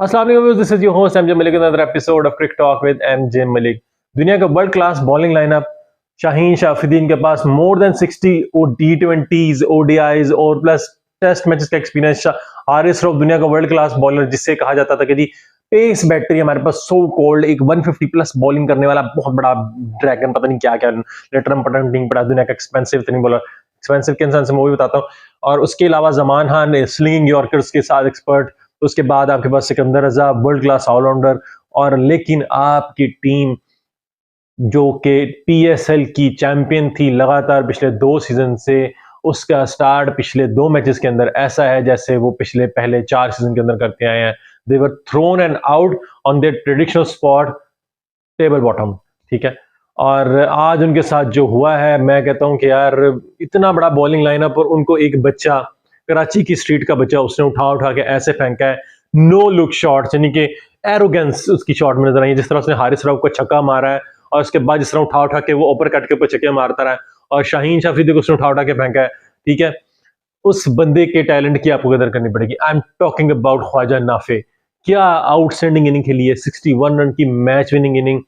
अस्सलाम वालेकुम, this is your host MJ Malik, another episode of cric talk with MJ Malik. दुनिया का world class bowling lineup, Shaheen Shah Afridi के पास मोर देन 60 T20s, ODIs और प्लस टेस्ट मैचेस का एक्सपीरियंस। हारिस रऊफ दुनिया का वर्ल्ड क्लास बॉलर, जिससे कहा जाता था कि जी पेस बैटरी हमारे पास सो कोल्ड, एक 150 प्लस बॉलिंग करने वाला बहुत बड़ा ड्रैगन, पता नहीं क्या क्या लेटरम पटन पड़ा, दुनिया का एक्सपेंसिव इतनी बॉलर, एक्सपेंसिव के इंसान से मैं वो भी बताता हूँ। और उसके अलावा जमान खान स्लिंगिंग यॉर्कर्स के साथ एक्सपर्ट। उसके बाद आपके पास सिकंदर रजा, वर्ल्ड क्लास ऑलराउंडर। और लेकिन आपकी टीम जो कि PSL की चैंपियन थी लगातार पिछले 2 सीजन से, उसका स्टार्ट पिछले 2 मैचेस के अंदर ऐसा है जैसे वो पिछले पहले 4 सीजन के अंदर करते आए हैं। They were thrown and out on their traditional spot, table bottom. ठीक है, और आज उनके साथ जो हुआ है, मैं कहता हूं कि यार इतना बड़ा बॉलिंग लाइनअप और उनको एक बच्चा, कराची की स्ट्रीट का बच्चा, उसने उठा उठा के ऐसे फेंका है, नो लुक शॉट, यानी कि एरोगेंस उसकी शॉट में नजर आई है। जिस तरह उसने हारिस राव को छक्का मारा है और उसके बाद जिस तरह उठा उठा के वो ऊपर कट के ऊपर छक्के मारता रहा है, और शाहीन शाफरीदी को उसने उठा उठा के फेंका है। ठीक है, उस बंदे के टैलेंट की आपको कदर करनी पड़ेगी। I am talking about Khawaja Nafay. क्या आउटस्टैंडिंग इनिंग खेली है, 61 रन की मैच विनिंग इनिंग।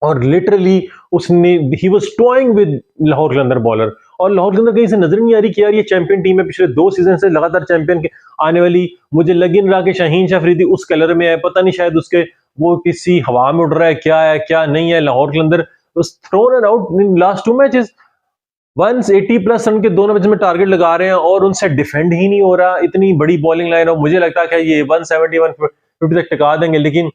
और लिटरली उसने, he was toying with Lahore Qalandar bowler, और लाहौर कलंदर कहीं से नजर नहीं आ रही कि यार ये चैंपियन टीम है, पिछले 2 सीजन से लगातार चैंपियन के आने वाली। मुझे लग ही नहीं रहा कि शाहीन शाफरीदी उस कलर में है, पता नहीं शायद उसके वो किसी हवा में उड़ रहा है क्या नहीं है। Lahore Qalandar was thrown and out in last 2 matches. 180 plus run के दोनों मैच में टारगेट लगा रहे हैं और उनसे डिफेंड ही नहीं हो रहा। इतनी बड़ी बॉलिंग लाइन, और मुझे लगता है कि ये 170 150 तक टिका देंगे, लेकिन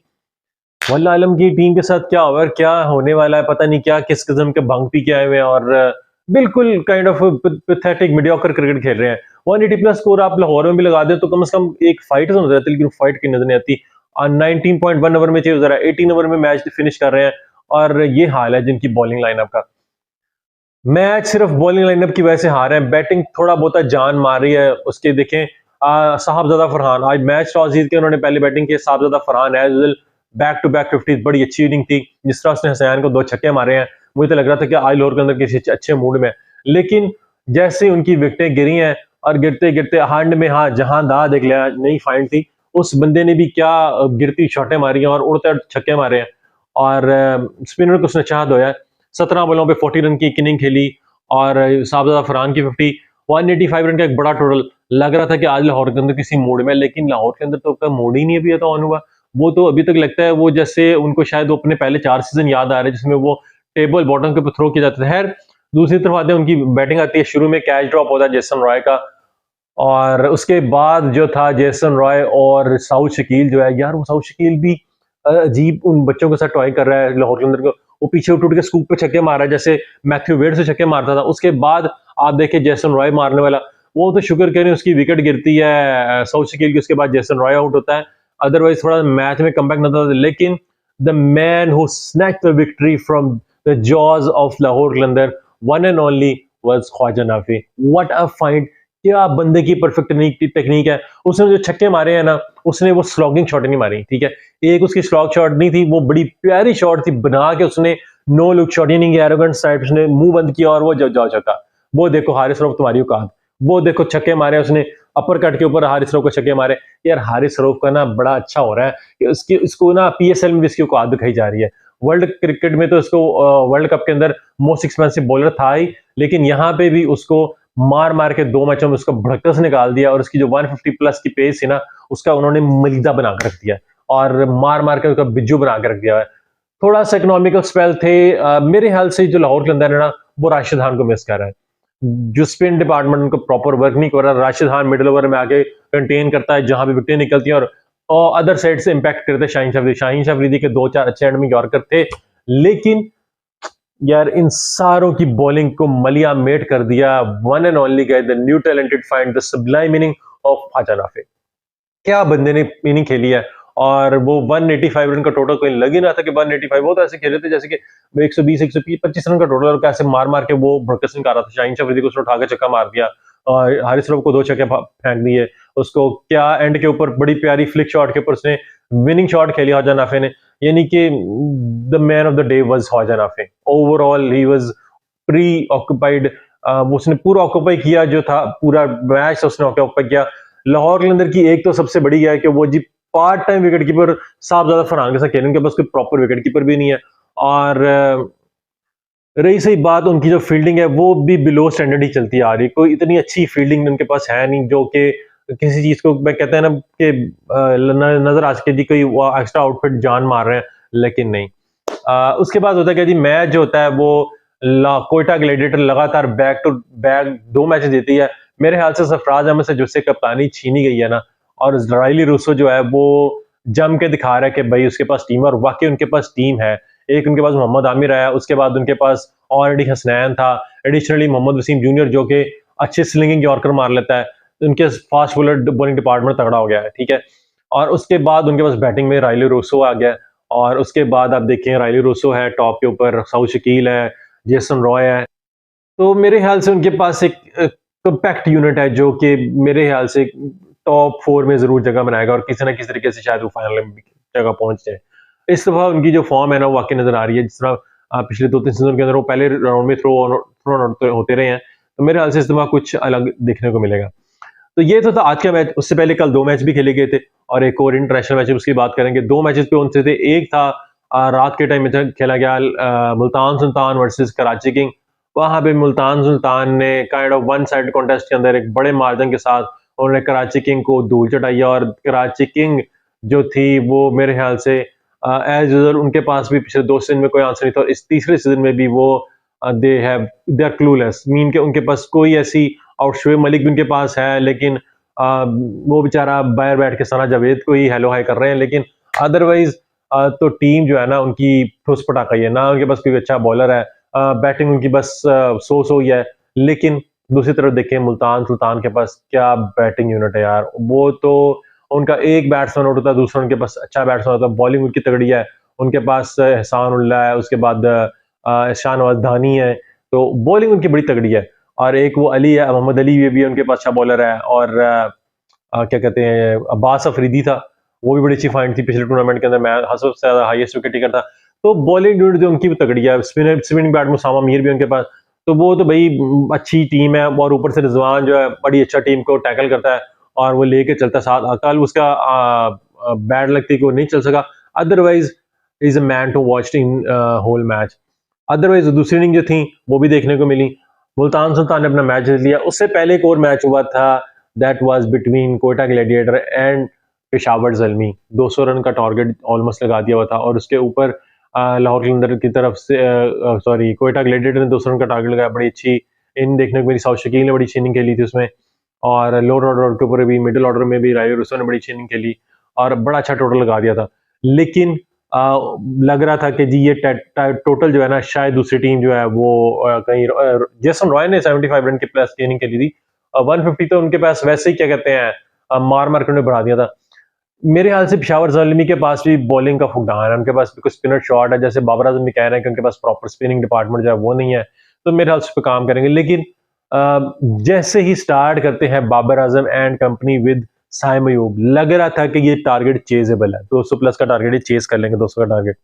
वल्लाह आलम की टीम के साथ क्या होगा, क्या होने वाला है पता नहीं, क्या किस किस्म के भंग पी के आए हुए हैं, और बिल्कुल kind of pathetic mediocre cricket खेल रहे हैं। 180 प्लस स्कोर आप लाहौर में भी लगा दे तो कम से कम एक फाइट तो नजर आती, लेकिन फाइट की नजर नहीं आती। 19.1 ओवर में चाहिए, जरा 18 ओवर में मैच फिनिश कर रहे हैं, और ये हाल है जिनकी बॉलिंग लाइनअप का। मैच सिर्फ बॉलिंग लाइनअप की वजह से हार रहे हैं, बैटिंग थोड़ा बहुत जान मार रही है उसके। देखें साहबजादा फरहान आज मैच टॉस जीत के उन्होंने पहले बैटिंग की। Sahibzada Farhan as well back to back 50, बड़ी अच्छी इनिंग थी। जिस तरह उसने हसैन को 2 छक्के मारे हैं, मुझे तो लग रहा था कि आज लाहौर के अंदर किसी अच्छे मूड में। लेकिन जैसे उनकी विकेटें गिरी हैं, और गिरते गिरते हंड में, हाँ जहां दा देख लिया नहीं फाइंड थी, उस बंदे ने भी क्या गिरती शॉटें मारी हैं और उड़ते छक्के मारे हैं, और स्पिनर को उसने चाह दोया। 17 बॉलों पे 40 रन की एक इनिंग खेली, और साहबजादा फरहान की 50, 185 रन का एक बड़ा टोटल। लग रहा था कि आज लाहौर के अंदर किसी मूड में, लेकिन लाहौर के अंदर तो उसका मूड ही नहीं अभी तो ऑन हुआ। वो तो अभी तक लगता है वो जैसे उनको शायद वो अपने पहले 4 सीजन याद आ रहे हैं जिसमें वो टेबल बॉटम के ऊपर थ्रो किया जाता था। खैर, दूसरी तरफ आते हैं, उनकी बैटिंग आती है, शुरू में कैच ड्रॉप होता है जेसन रॉय का, और उसके बाद जो था जेसन रॉय और साउथ शकील जो है, यार वो साउथ शकील भी अजीब उन बच्चों के साथ टॉय कर रहा है लाहौर के अंदर को। वो पीछे उठ उठ के स्कूप पे छक्के मार रहा है जैसे मैथ्यू वेड से छक्के मारता था। उसके बाद आप देखें जेसन रॉय मारने वाला, वो तो शुक्र करें उसकी विकेट गिरती है साउथ शकील की, उसके बाद जेसन रॉय आउट होता है। अदरवाइज थोड़ा मैच में कमबैक नजर आता, लेकिन the man who snatched the victory from the jaws of Lahore Qalandar, one and only was Khawaja Nafay. What a find, क्या बंदे की परफेक्ट टेक्निक है। उसने जो छक्के मारे हैं ना, उसने वो स्लॉगिंग शॉट नहीं मारी। ठीक है, एक उसकी स्लॉग शॉट नहीं थी, वो बड़ी प्यारी शॉट थी बना के उसने, नो लुक शॉट, यानी कि एरोगेंट साइड उसने मुंह बंद किया और वो जाओ छक्का। वो देखो हारिस रऊफ तुम्हारी औकात, वो देखो छक्के मारे उसने, अपर कट के ऊपर हारिस रऊफ को छक्के मारे। यार हारिस रऊफ का ना बड़ा अच्छा हो रहा है कि उसकी इसको ना PSL में भी इसकी औकात दिखाई जा रही है। वर्ल्ड क्रिकेट में तो इसको वर्ल्ड कप के अंदर मोस्ट एक्सपेंसिव बॉलर था ही, लेकिन यहाँ पे भी उसको मार मार के 2 मैचों में उसका भड़कस निकाल दिया, और उसकी जो 150 प्लस की पेस है ना, उसका उन्होंने मलिदा बना कर रख दिया, और मार मार के उसका बिज्जू बना के रख दिया है। थोड़ा सा इकोनॉमिकल स्पेल थे मेरे ख्याल से जो लाहौर के अंदर है ना, वो राशिद खान को मिस कर रहा है। जो स्पिन डिपार्टमेंट उनको प्रॉपर वर्क नहीं कर रहा। राशिद खान मिडिल ओवर में आके कंटेन करता है जहां भी विकेटें निकलती हैं, और अदर साइड से इंपैक्ट करते हैं शाहीन शाफरीदी के 2-4 अच्छे एंड में यॉर्कर थे, लेकिन यार इन सारों की बॉलिंग को मलिया मेट कर दिया। One and only guy, the new talented find the sublime meaning of Khawaja Nafay. क्या बंदे ने इनिंग खेली है, और वो 185 रन का टोटल, कोई लग ही ना था कि 185, वो तो ऐसे खेले थे जैसे कि 120 125 रन का टोटल, और कैसे मार मार के वो भड़कस निकाल रहा था। शाहीन शाफरीदी को उसने उठा के छक्का मार दिया, और हारिस रऊफ को 2 छक्के फेंक दिए। उसको क्या एंड के ऊपर बड़ी प्यारी फ्लिक शॉट के ऊपर उसने विनिंग शॉट खेली ख्वाजा नाफे ने, यानी कि the man of the day was Khawaja Nafay. Overall he was preoccupied, उसने पूरा ऑक्युपाई किया, जो था पूरा मैच उसने ऑक्युपाई किया। लाहौर के अंदर की एक तो सबसे बड़ी है कि वो जी पार्ट टाइम विकेट कीपर साहब ज्यादा फरहान के साथ खेलें, उनके पास कोई प्रॉपर विकेट कीपर भी नहीं है। और रही सही बात, उनकी जो फील्डिंग है वो भी बिलो स्टैंडर्ड ही चलती आ रही है, कोई इतनी अच्छी फील्डिंग उनके पास है नहीं जो कि किसी चीज को मैं कहते हैं ना कि नजर आ सके जी कोई एक्स्ट्रा आउटफिट जान मार रहे हैं, लेकिन नहीं। उसके बाद होता है कि जी मैच जो होता है वो कोयटा ग्लैडिएटर लगातार बैक टू बैक 2 मैच जीती है। मेरे ख्याल से सरफराज अहमद से जिससे कप्तानी छीनी गई है ना, और राइली रूसो जो है वो जम के दिखा रहा है कि भाई उसके पास टीम है, और वाकई उनके पास टीम है। एक उनके पास मोहम्मद आमिर आया, उसके बाद उनके पास ऑलरेडी हसनैन था, एडिशनली मोहम्मद वसीम जूनियर जो कि अच्छे स्लिंगिंग यॉर्कर मार लेता है, उनके फास्ट बॉलर बॉलिंग डिपार्टमेंट तगड़ा हो गया है, ठीक है। और उसके बाद उनके पास बैटिंग में राइली रूसो आ गया, और उसके बाद आप देखें राइली रूसो है टॉप के ऊपर, साउथ शकील है, जेसन रॉय है। तो मेरे ख्याल से उनके पास एक कम्पैक्ट यूनिट है जो कि मेरे ख्याल से टॉप 4 में जरूर जगह बनाएगा, और किसी ना किसी तरीके से शायद वो फाइनल में जगह पहुंच जाए। इस दफा उनकी जो फॉर्म है ना वो वाकई नजर आ रही है, जिस तरह पिछले 2-3 सीजन के अंदर वो पहले राउंड में थ्रो होते रहे हैं, तो मेरे ख्याल से इस दफा कुछ अलग देखने को मिलेगा। तो ये तो था आज का मैच। उससे पहले कल 2 मैच भी खेले गए थे, और एक और इंटरनेशनल मैच उसकी बात करेंगे। 2 मैचेस पे उनसे थे, एक था रात के टाइम में खेला गया मुल्तान सुल्तान वर्सेस कराची किंग। वहां पे मुल्तान सुल्तान ने kind of one side contest के अंदर एक बड़े मार्जिन के साथ उन्होंने कराची किंग को धूल चटाई, और कराची किंग जो थी वो मेरे ख्याल से एज यूजुअल उनके पास भी पिछले 2 सीजन में कोई आंसर नहीं था, और इस तीसरे सीजन में भी वो दे आर क्लूलेस, मीन के उनके पास कोई ऐसी, और शोएब मलिक भी उनके पास है, लेकिन वो बेचारा बाहर बैठ के सना जावेद को ही हेलो हाई कर रहे हैं, लेकिन अदरवाइज तो टीम जो है ना उनकी ठोस पटाखा ही है ना, उनके पास कोई अच्छा बॉलर है, बैटिंग उनकी बस सो ही है। लेकिन दूसरी तरफ देखें मुल्तान सुल्तान के पास क्या बैटिंग यूनिट है यार, वो तो उनका एक बैट्समैन आउट होता है, दूसरा उनके पास अच्छा बैट्समैन होता है, बॉलिंग उनकी तगड़ी है, उनके पास एहसान उल्लाह है, उसके बाद शाहनवाज धानी है, तो बॉलिंग उनकी बड़ी तगड़ी है। और एक वो अली है, मोहम्मद अली भी उनके पास अच्छा बॉलर है, और क्या कहते हैं अब्बास अफरीदी था, वो भी बड़ी अच्छी फाइंड थी पिछले टूर्नामेंट के अंदर, मैं सबसे ज्यादा हाईएस्ट विकेट टेकर था। तो बॉलिंग यूनिट जो उनकी भी तगड़ी है, स्पिनिंग बैट में उसामा मीर भी उनके पास, तो वो तो भाई अच्छी टीम है, और ऊपर से रिजवान जो है बड़ी अच्छा टीम को टैकल करता है, और वो लेके चलता है साथ। कल उसका बैड लगती कि वो नहीं चल सका, otherwise is a man to watch in whole match. Otherwise दूसरी इनिंग जो थी वो भी देखने को मिली, मुल्तान सुल्तान ने अपना मैच जीत लिया। उससे पहले एक और मैच हुआ था, that was between Quetta gladiator and Peshawar Zalmi. 200 run का टारगेट ऑलमोस्ट लगा दिया हुआ था, और उसके ऊपर लाहौर कलंदर की तरफ से सॉरी कोयटा ग्लैडिएटर ने 200 रन का टारगेट लगाया, बड़ी अच्छी इन देखने को मेरी। साउथ शकील ने बड़ी अच्छी इनिंग खेली थी उसमें, और लोअर ऑर्डर के ऊपर भी, मिडिल ऑर्डर में भी राय रुसो ने बड़ी अच्छी इनिंग खेली, और बड़ा अच्छा टोटल लगा दिया था। लेकिन लग रहा था कि जी ये टोटल जो है ना शायद दूसरी टीम जो है वो कहीं जेसन रॉय ने 75 रन की प्लस की इनिंग खेली थी, 150 तो उनके पास वैसे ही क्या कहते हैं मार मार के बढ़ा दिया था। मेरे ख्याल से पेशावर ज़ल्मी के पास भी बॉलिंग का फुकदान है, उनके पास भी कुछ स्पिनर शॉट है, जैसे बाबर आजम भी कह रहे हैं कि उनके पास प्रॉपर स्पिनिंग डिपार्टमेंट जो है वो नहीं है, तो मेरे ख्याल से उस पर काम करेंगे। लेकिन जैसे ही स्टार्ट करते हैं Babar Azam and company with Saim Ayub, लग रहा था कि ये टारगेट चेजेबल है, 200 प्लस का टारगेट ही चेज कर लेंगे, 200 का टारगेट।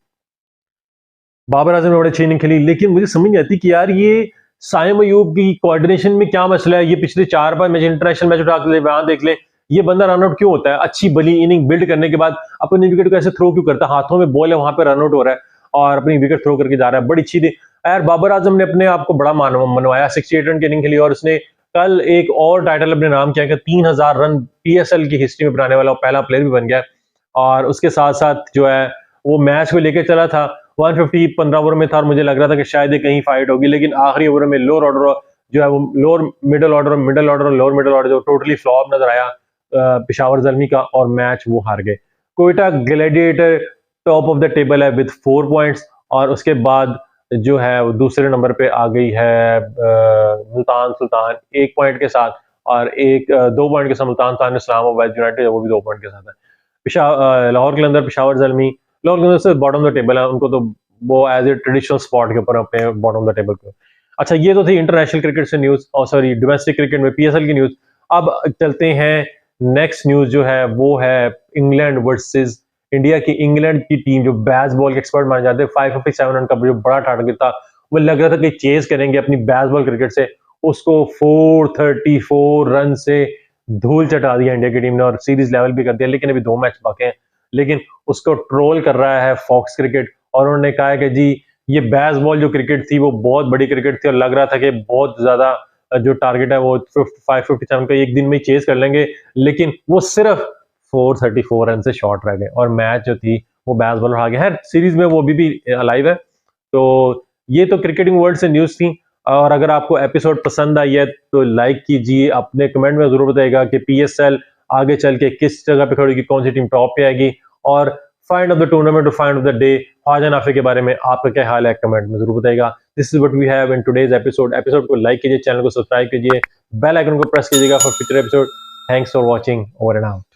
बाबर आजम ने बड़े अच्छी इनिंग खेली, लेकिन मुझे समझ नहीं आती कि यार ये साइम अयूब की कोऑर्डिनेशन में क्या मसला है। ये पिछले 4-5 मैच इंटरनेशनल मैच उठा के वहां देख ले, ये बंदा रन आउट क्यों होता है अच्छी बली इनिंग बिल्ड करने के बाद, अपनी विकेट को ऐसे थ्रो क्यों करता है, हाथों में बॉल है वहां पे रन आउट हो रहा है और अपनी विकेट थ्रो करके जा रहा है। बड़ी अच्छी थी यार, बाबर आजम ने अपने आप को बड़ा मनवाया, 68 रन की इनिंग खेली, और उसने कल एक और टाइटल अपने नाम किया कि 3000 रन पीएसएल की हिस्ट्री में बनाने वाला पहला प्लेयर भी बन गया। और उसके साथ साथ जो है वो मैच को लेकर चला था, 150 15 ओवर में था, और मुझे लग रहा था कि शायद ये कहीं फाइट होगी, लेकिन आखिरी ओवर में लोअर ऑर्डर जो है वो lower middle order lower middle order जो टोटली फ्लॉप नजर आया पेशावर ज़ल्मी का, और मैच वो हार गए। Quetta gladiator top of the table है विद 4 पॉइंट्स, और उसके बाद जो है वो दूसरे नंबर पे आ गई है मुल्तान सुल्तान 1 पॉइंट के साथ, और 2 पॉइंट के साथ मुल्तान सुल्तान इस्लामाबाद यूनाइटेड वो भी 2 पॉइंट के साथ है। लाहौर कलंदर पेशावर ज़ल्मी लाहौर कलंदर से बॉटम ऑफ द टेबल है, उनको तो वो एज ए ट्रेडिशनल स्पॉट के ऊपर अपने बॉटम ऑफ द टेबल पे। अच्छा, ये तो थी इंटरनेशनल क्रिकेट से न्यूज, और सॉरी डोमेस्टिक क्रिकेट में पीएसएल की न्यूज। अब चलते हैं नेक्स्ट न्यूज जो है वो है इंग्लैंड वर्सेस इंडिया की। इंग्लैंड की टीम जो बैस बॉल के एक्सपर्ट माने जाते हैं, 557 रन का जो बड़ा टारगेट था, वो लग रहा था कि चेज करेंगे अपनी बैस बॉल क्रिकेट से, उसको 434 रन से धूल चटा दिया इंडिया की टीम ने, और सीरीज लेवल भी कर दिया। लेकिन अभी 2 मैच बाकी हैं, लेकिन उसको ट्रोल कर रहा है फॉक्स क्रिकेट, और उन्होंने कहा है कि जी ये बेसबॉल जो क्रिकेट थी वो बहुत बड़ी क्रिकेट थी और लग रहा था कि बहुत ज्यादा जो टारगेट है वो 557 का एक दिन में चेज कर लेंगे, लेकिन वो सिर्फ 434 रन से शॉर्ट रह गए और मैच जो थी वो बेसबॉल हार गया है। सीरीज में वो भी अलाइव है। तो ये तो क्रिकेटिंग वर्ल्ड से न्यूज थी। और अगर आपको एपिसोड पसंद आई है तो लाइक कीजिए, अपने कमेंट में जरूर बताइएगा कि पीएसएल आगे चल के किस जगह पे खड़ेगी, कौन सी टीम टॉप पे आएगी, और find of the tournament to find of the day Khawaja Nafay के बारे में आपका क्या हाल है कमेंट में जरूर बताइएगा। This is what we have in today's episode को लाइक कीजिए, चैनल को सब्सक्राइब कीजिए, बेल आइकन को प्रेस कीजिएगा for future episode. Thanks for watching, over and out.